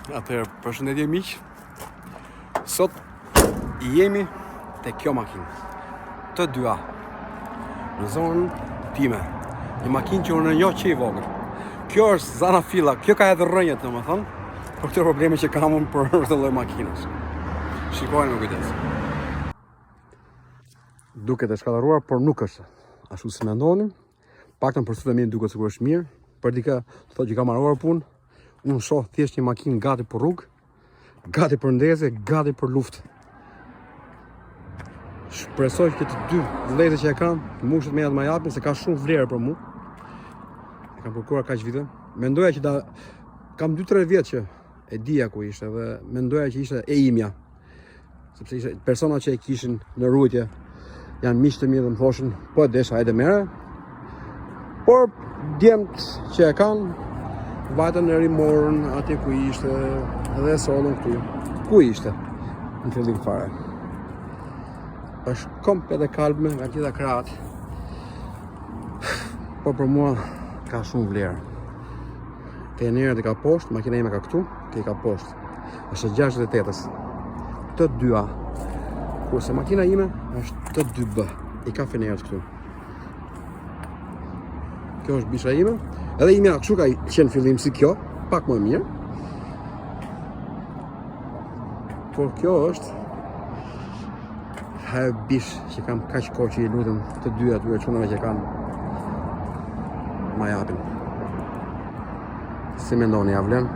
Atëherë, përshëndetje miq. Sot jemi te kjo makinë. Të dyja. Në zonën time. Një makinë që unë njoh që i vogël. Kjo është zana filla, kjo ka edhe rrënjët, domethënë, për këto probleme që kam unë për këtë lloj makinës. Shikojnë me kujdes. Duket e shkallëruar, por nuk është ashtu si mendoni. Paktën për sytë e mi duket sikur është mirë. Për dikë thotë që ka marruar punë. Unë shoh thjesht një makinë gati për rrugë, gati për ndezje, gati për luftë. Shpresoj që të dy vëllezërit që e kanë, mushët me më japin se ka shumë vlerë për mua. E kam përkuar kaq vite. Mendoja që kam 2-3 vjet që e dija ku ishte dhe mendoja që ishte e imja. Sepse ishte persona që e kishin në rrugë janë miq të mi dhe më thoshin, po e desha hajde merre. Por djemt që e kanë vajtën në rimorën atje ku ishte dhe sollën këtu. Ku ishte? Në fillim fare. Është komplet e kalme nga gjitha krahat. Por për mua ka shumë vlerë. Ke njerët e ka poshtë, makina ime ka këtu, ke ka poshtë. Është 68-ës. Të dyja. Kurse makina ime është të 2B. I ka fenerët këtu. Kjo është bisha ime. Edhe imja kështu ka qenë fillim si kjo, pak më mirë. Por kjo është ajo bish që kam kaq kohë që i lutem të dyja atyre çunave që kanë ma japin. Si mendoni, ja vlen?